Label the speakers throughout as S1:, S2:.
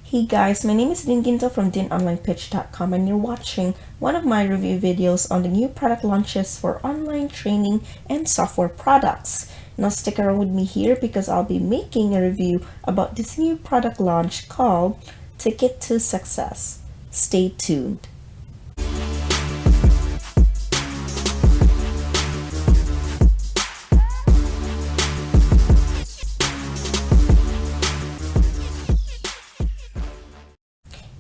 S1: Hey guys, my name is Din Ginto from dinonlinepitch.com and you're watching one of my review videos on the new product launches for online training and software products. Now stick around with me here because I'll be making a review about this new product launch called Ticket to Success. Stay tuned.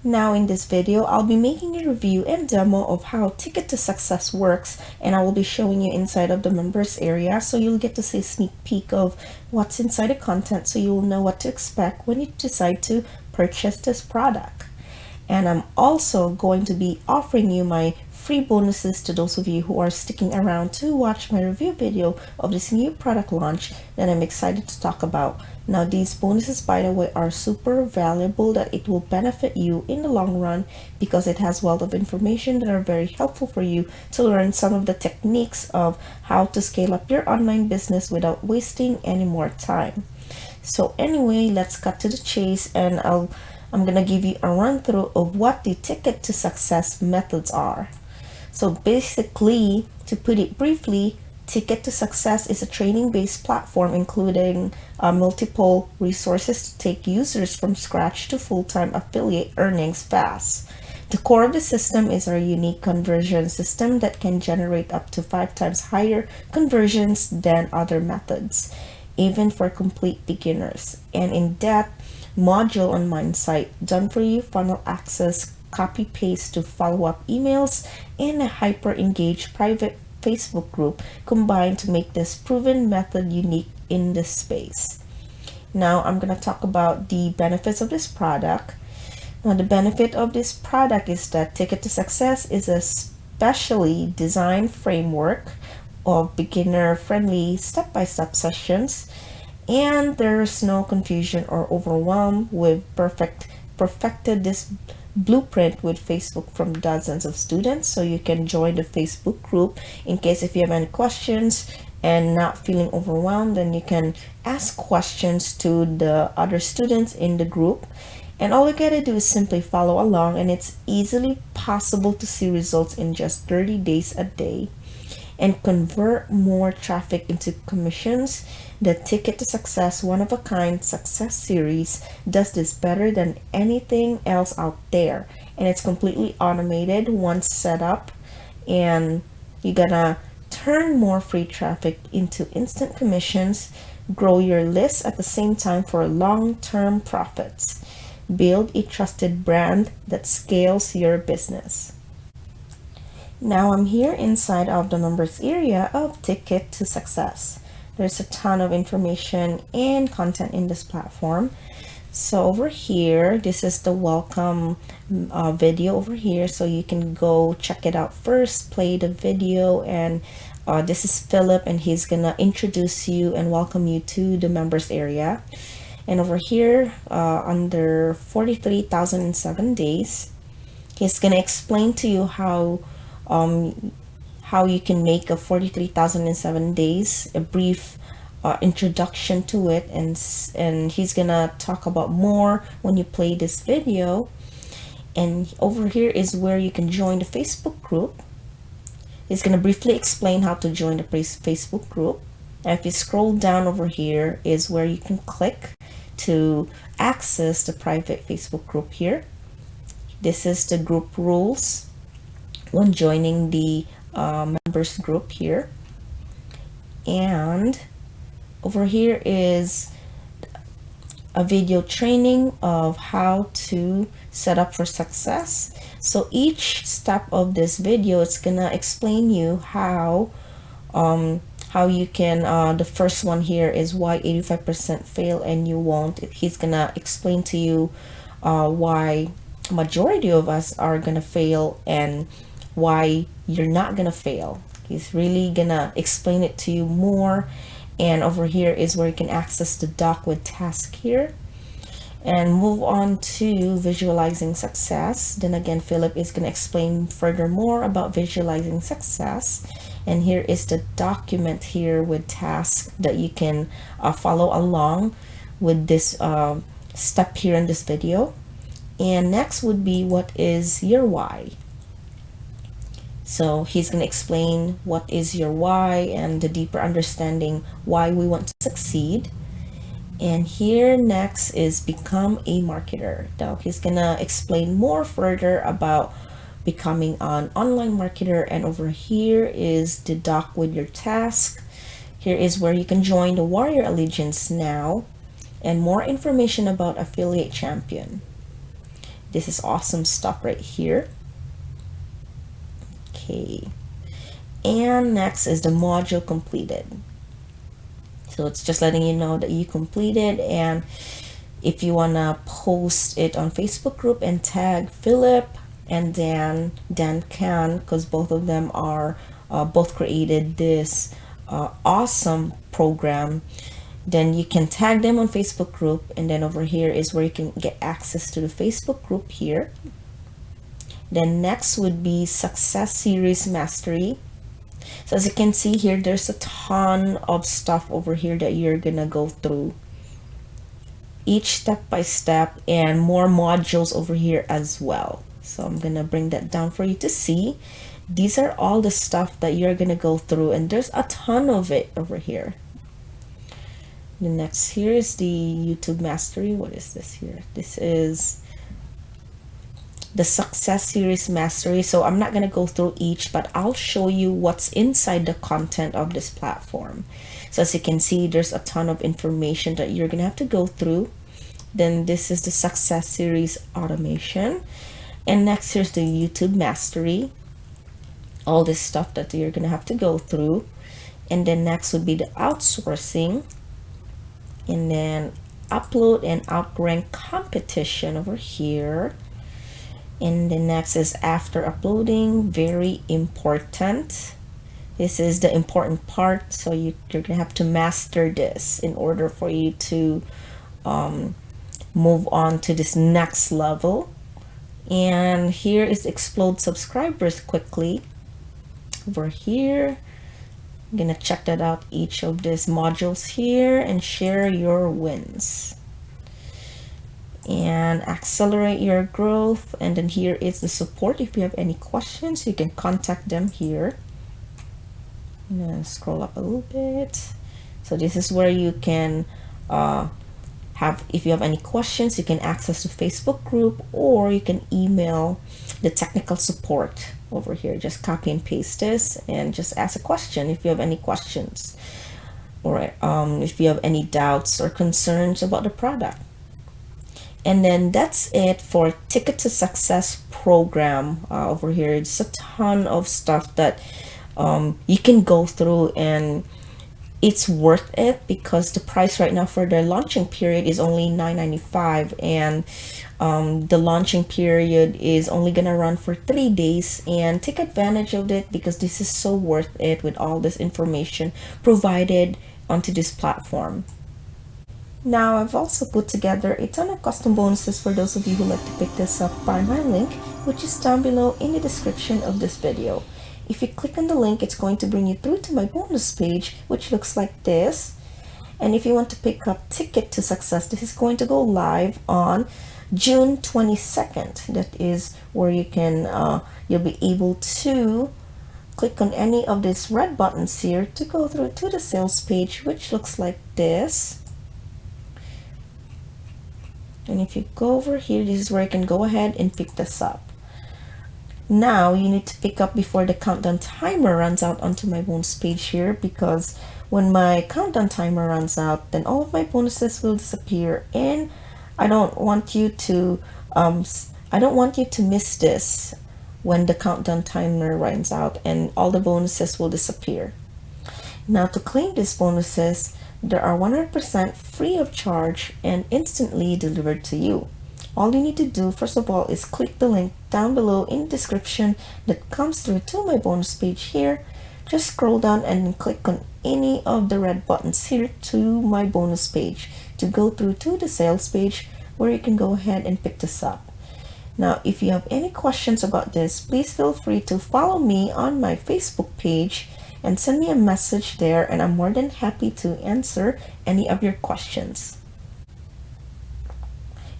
S1: Now in this video, I'll be making a review and demo of how Ticket to Success works, and I will be showing you inside of the members area so you'll get to see a sneak peek of what's inside the content so you'll know what to expect when you decide to purchase this product. And I'm also going to be offering you my free bonuses to those of you who are sticking around to watch my review video of this new product launch that I'm excited to talk about. Now these bonuses, by the way, are super valuable, that it will benefit you in the long run because it has a wealth of information that are very helpful for you to learn some of the techniques of how to scale up your online business without wasting any more time. So anyway, let's cut to the chase, and I'm gonna give you a run through of what the Ticket to Success methods are. So basically, to put it briefly, Ticket to Success is a training-based platform including multiple resources to take users from scratch to full-time affiliate earnings fast. The core of the system is our unique conversion system that can generate up to 5 times higher conversions than other methods, even for complete beginners. And in-depth module on Mindsight, done for you funnel access, copy paste to follow-up emails, and a hyper-engaged private Facebook group combined to make this proven method unique in this space. Now I'm going to talk about the benefits of this product. Now the benefit of this product is that Ticket to Success is a specially designed framework of beginner-friendly step-by-step sessions, and there's no confusion or overwhelm. With perfected this blueprint with Facebook from dozens of students, so you can join the Facebook group in case if you have any questions and not feeling overwhelmed, then you can ask questions to the other students in the group, and all you gotta do is simply follow along, and it's easily possible to see results in just 30 days a day and convert more traffic into commissions. The Ticket to Success one-of-a-kind success series does this better than anything else out there, and it's completely automated once set up, and you're gonna turn more free traffic into instant commissions, grow your list at the same time for long-term profits, build a trusted brand that scales your business. Now I'm here inside of the members area of Ticket to Success. There's a ton of information and content in this platform. So over here, this is the welcome video over here, so you can go check it out first, play the video, and this is Philip, and he's gonna introduce you and welcome you to the members area. And over here, under 43,007 days, he's gonna explain to you how you can make a 43,007 days, a brief introduction to it, and he's gonna talk about more when you play this video. And over here is where you can join the Facebook group. He's gonna briefly explain how to join the Facebook group, and if you scroll down over here is where you can click to access the private Facebook group here. This is the group rules when joining the members group here, and over here is a video training of how to set up for success. So each step of this video, it's gonna explain you how you can the first one here is why 85% fail and you won't. He's gonna explain to you why majority of us are gonna fail and why you're not gonna fail. He's really gonna explain it to you more. And over here is where you can access the doc with task here and move on to visualizing success. Then again, Philip is going to explain further more about visualizing success. And here is the document here with tasks that you can follow along with this step here in this video. And next would be, what is your why? So he's going to explain what is your why and the deeper understanding why we want to succeed. And here next is become a marketer. Now he's going to explain more further about becoming an online marketer. And over here is the doc with your task. Here is where you can join the Warrior Allegiance now, and more information about Affiliate Champion. This is awesome stuff right here. Okay. And next is the module completed. So it's just letting you know that you completed, and if you want to post it on Facebook group and tag Philip and Dan can, because both of them are both created this awesome program, then you can tag them on Facebook group. And then over here is where you can get access to the Facebook group here. Then next would be Success Series Mastery. So as you can see here, there's a ton of stuff over here that you're gonna go through, each step by step, and more modules over here as well. So I'm gonna bring that down for you to see. These are all the stuff that you're gonna go through, and there's a ton of it over here. The next here is the YouTube Mastery. What is this here? This is the Success Series Mastery. So I'm not going to go through each, but I'll show you what's inside the content of this platform. So as you can see, there's a ton of information that you're going to have to go through. Then this is the Success Series Automation. And next, here's the YouTube Mastery. All this stuff that you're going to have to go through. And then next would be the outsourcing. And then upload and outrank competition over here. And the next is after uploading, very important. This is the important part, so you're gonna have to master this in order for you to move on to this next level. And here is explode subscribers quickly. Over here, I'm gonna check that out, each of these modules here, and share your wins and accelerate your growth. And then here is the support. If you have any questions, you can contact them here. I'm gonna scroll up a little bit. So this is where you can if you have any questions, you can access the Facebook group, or you can email the technical support over here. Just copy and paste this and just ask a question if you have any questions, or if you have any doubts or concerns about the product. And then that's it for Ticket to Success program. Over here, it's a ton of stuff that you can go through, and it's worth it because the price right now for the launching period is only $9.95, and the launching period is only gonna run for 3 days. And take advantage of it because this is so worth it with all this information provided onto this platform. Now, I've also put together a ton of custom bonuses for those of you who like to pick this up by my link, which is down below in the description of this video. If you click on the link, it's going to bring you through to my bonus page, which looks like this. And if you want to pick up Ticket to Success, this is going to go live on June 22nd. That is where you can you'll be able to click on any of these red buttons here to go through to the sales page, which looks like this. And if you go over here, this is where you can go ahead and pick this up. Now you need to pick up before the countdown timer runs out onto my bonus page here, because when my countdown timer runs out, then all of my bonuses will disappear, and I don't want you to miss this when the countdown timer runs out, and all the bonuses will disappear. Now to claim these bonuses, they are 100% free of charge and instantly delivered to you. All you need to do, first of all, is click the link down below in the description that comes through to my bonus page here. Just scroll down and click on any of the red buttons here to my bonus page to go through to the sales page where you can go ahead and pick this up. Now, if you have any questions about this, please feel free to follow me on my Facebook page and send me a message there, and I'm more than happy to answer any of your questions.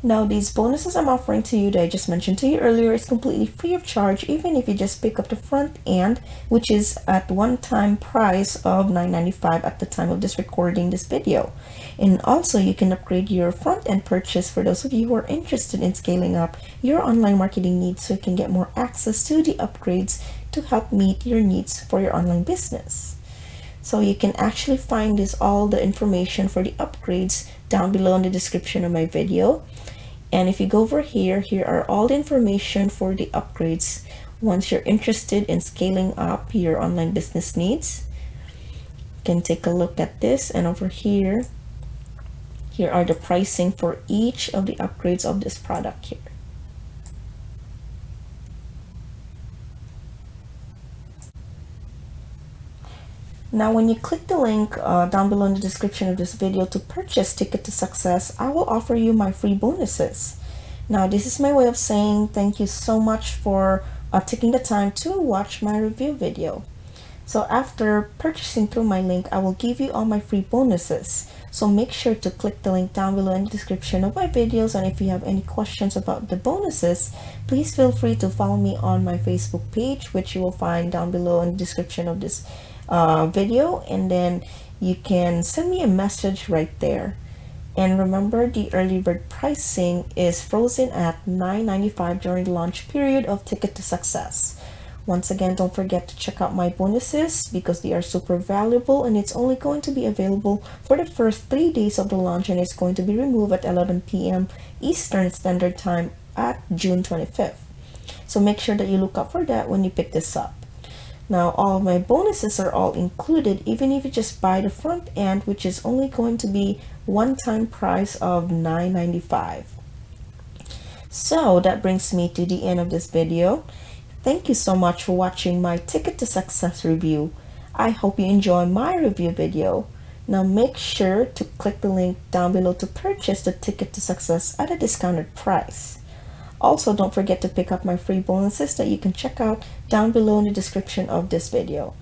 S1: Now, these bonuses I'm offering to you that I just mentioned to you earlier is completely free of charge, even if you just pick up the front end, which is at one-time price of $9.95 at the time of this recording this video. And also, you can upgrade your front end purchase for those of you who are interested in scaling up your online marketing needs, so you can get more access to the upgrades to help meet your needs for your online business. So you can actually find all the information for the upgrades down below in the description of my video. And if you go over here, here are all the information for the upgrades once you're interested in scaling up your online business needs. You can take a look at this, and over here are the pricing for each of the upgrades of this product here. Now, when you click the link down below in the description of this video to purchase Ticket to Success, I will offer you my free bonuses. Now, this is my way of saying thank you so much for taking the time to watch my review video. So after purchasing through my link, I will give you all my free bonuses. So make sure to click the link down below in the description of my videos. And if you have any questions about the bonuses, please feel free to follow me on my Facebook page, which you will find down below in the description of this video, and then you can send me a message right there. And remember, the early bird pricing is frozen at $9.95 during the launch period of Ticket to Success. Once again, don't forget to check out my bonuses because they are super valuable, and it's only going to be available for the first 3 days of the launch, and it's going to be removed at 11 p.m. Eastern Standard Time at June 25th. So make sure that you look out for that when you pick this up. Now, all of my bonuses are all included, even if you just buy the front end, which is only going to be one-time price of $9.95. So that brings me to the end of this video. Thank you so much for watching my Ticket to Success review. I hope you enjoy my review video. Now make sure to click the link down below to purchase the Ticket to Success at a discounted price. Also, don't forget to pick up my free bonuses that you can check out down below in the description of this video.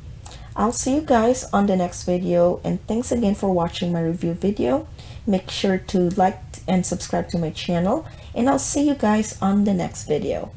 S1: I'll see you guys on the next video, and thanks again for watching my review video. Make sure to like and subscribe to my channel, and I'll see you guys on the next video.